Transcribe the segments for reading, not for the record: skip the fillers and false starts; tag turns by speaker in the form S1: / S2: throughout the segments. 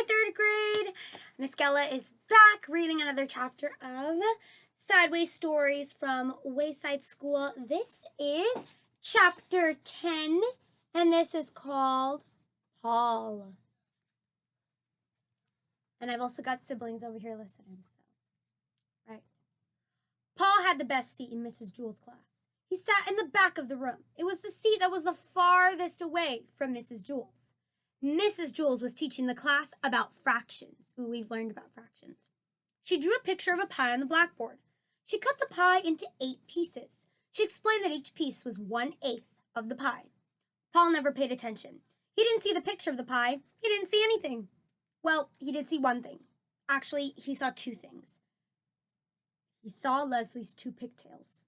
S1: Hi, third grade. Miss Gella is back reading another chapter of Sideways Stories from Wayside School. This is chapter 10, and this is called Paul. And I've also got siblings over here listening, so, right. Paul had the best seat in Mrs. Jewell's class. He sat in the back of the room. It was the seat that was the farthest away from Mrs. Jewell's. Mrs. Jewell's was teaching the class about fractions. Ooh, we've learned about fractions. She drew a picture of a pie on the blackboard. She cut the pie into 8 pieces. She explained that each piece was 1/8 of the pie. Paul never paid attention. He didn't see the picture of the pie. He didn't see anything. Well, he did see one thing. Actually, he saw 2 things. He saw Leslie's 2 pigtails.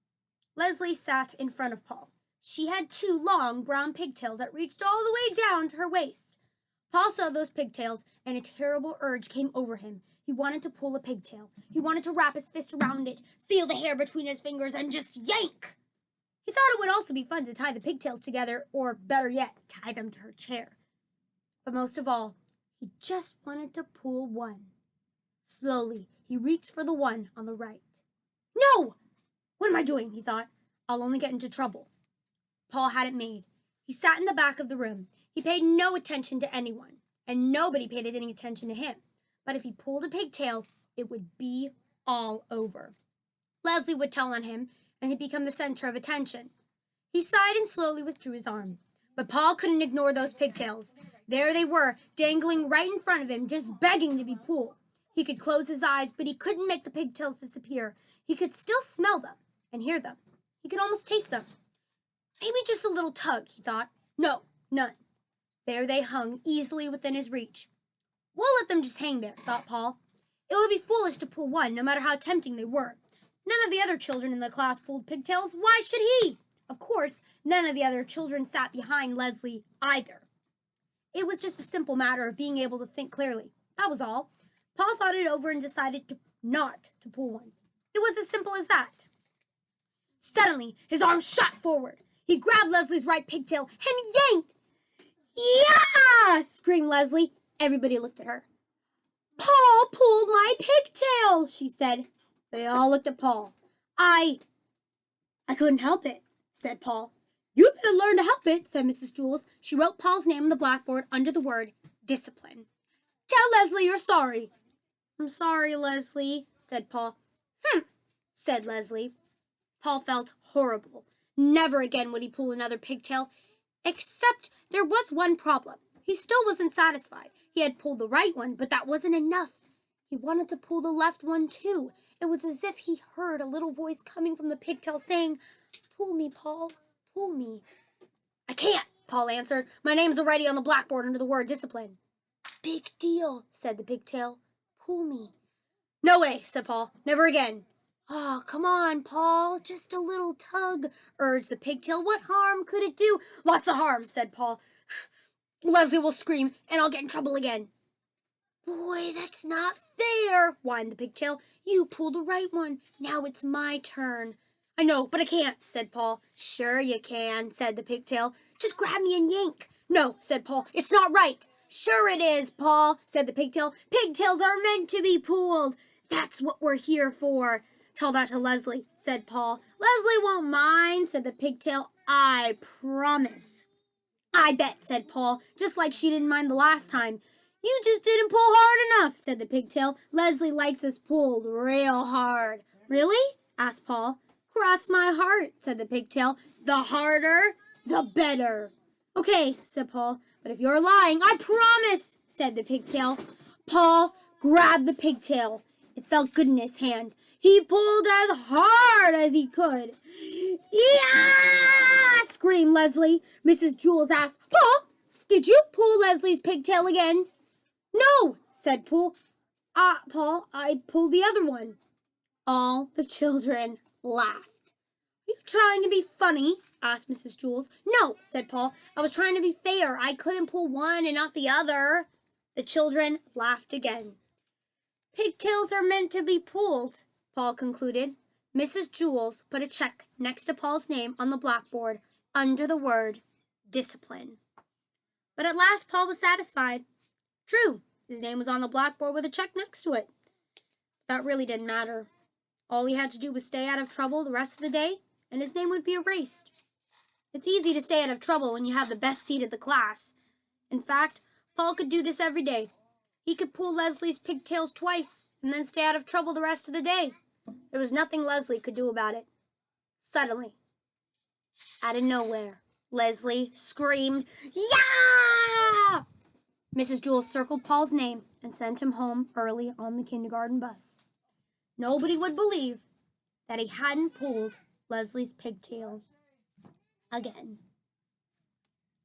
S1: Leslie sat in front of Paul. She had 2 long brown pigtails that reached all the way down to her waist. Paul saw those pigtails, and a terrible urge came over him. He wanted to pull a pigtail. He wanted to wrap his fist around it, feel the hair between his fingers, and just yank. He thought it would also be fun to tie the pigtails together, or better yet, tie them to her chair. But most of all, he just wanted to pull one. Slowly, he reached for the one on the right. No! What am I doing? He thought. I'll only get into trouble. Paul had it made. He sat in the back of the room. He paid no attention to anyone, and nobody paid any attention to him. But if he pulled a pigtail, it would be all over. Leslie would tell on him, and he'd become the center of attention. He sighed and slowly withdrew his arm. But Paul couldn't ignore those pigtails. There they were, dangling right in front of him, just begging to be pulled. He could close his eyes, but he couldn't make the pigtails disappear. He could still smell them and hear them. He could almost taste them. Maybe just a little tug, he thought. No, none. There they hung, easily within his reach. We'll let them just hang there, thought Paul. It would be foolish to pull one, no matter how tempting they were. None of the other children in the class pulled pigtails. Why should he? Of course, none of the other children sat behind Leslie either. It was just a simple matter of being able to think clearly. That was all. Paul thought it over and decided not to pull one. It was as simple as that. Suddenly, his arm shot forward. He grabbed Leslie's right pigtail and yanked. Yeah! Screamed Leslie. Everybody looked at her. Paul pulled my pigtail, she said. They all looked at Paul. I couldn't help it, said Paul. You better learn to help it, said Mrs. Jewell. She wrote Paul's name on the blackboard under the word discipline. Tell Leslie you're sorry. I'm sorry, Leslie, said Paul. Said Leslie. Paul felt horrible. Never again would he pull another pigtail, except there was one problem. He still wasn't satisfied. He had pulled the right one, but that wasn't enough. He wanted to pull the left one, too. It was as if he heard a little voice coming from the pigtail saying, Pull me, Paul, pull me. I can't, Paul answered. My name's already on the blackboard under the word discipline. Big deal, said the pigtail. Pull me. No way, said Paul. Never again. Oh, come on, Paul. Just a little tug, urged the pigtail. What harm could it do? Lots of harm, said Paul. Leslie will scream, and I'll get in trouble again. Boy, that's not fair, whined the pigtail. You pulled the right one. Now it's my turn. I know, but I can't, said Paul. Sure you can, said the pigtail. Just grab me and yank. No, said Paul. It's not right. Sure it is, Paul, said the pigtail. Pigtails are meant to be pulled. That's what we're here for. Tell that to Leslie, said Paul. Leslie won't mind, said the pigtail. I promise. I bet, said Paul, just like she didn't mind the last time. You just didn't pull hard enough, said the pigtail. Leslie likes us pulled real hard. Really? asked Paul. Cross my heart, said the pigtail. The harder, the better. Okay, said Paul, but if you're lying, I promise, said the pigtail. Paul grabbed the pigtail. It felt good in his hand. He pulled as hard as he could. Yeah! Screamed Leslie. Mrs. Jewell asked, Paul, did you pull Leslie's pigtail again? No, said Paul. Paul, I pulled the other one. All the children laughed. Are you trying to be funny? asked Mrs. Jewell. No, said Paul. I was trying to be fair. I couldn't pull one and not the other. The children laughed again. Pigtails are meant to be pulled, Paul concluded. Mrs. Jewell put a check next to Paul's name on the blackboard under the word discipline. But at last Paul was satisfied. True, His name was on the blackboard with a check next to it. That really didn't matter. All he had to do was stay out of trouble the rest of the day, and his name would be erased. It's easy to stay out of trouble when you have the best seat of the class. In fact, Paul could do this every day. He could pull Leslie's pigtails twice and then stay out of trouble the rest of the day. There was nothing Leslie could do about it. Suddenly, out of nowhere, Leslie screamed, "Yeah!" Mrs. Jewls circled Paul's name and sent him home early on the kindergarten bus. Nobody would believe that he hadn't pulled Leslie's pigtail again.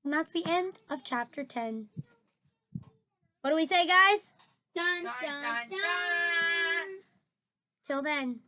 S1: And that's the end of chapter 10. What do we say, guys?
S2: Dun, dun, dun.
S1: Till then.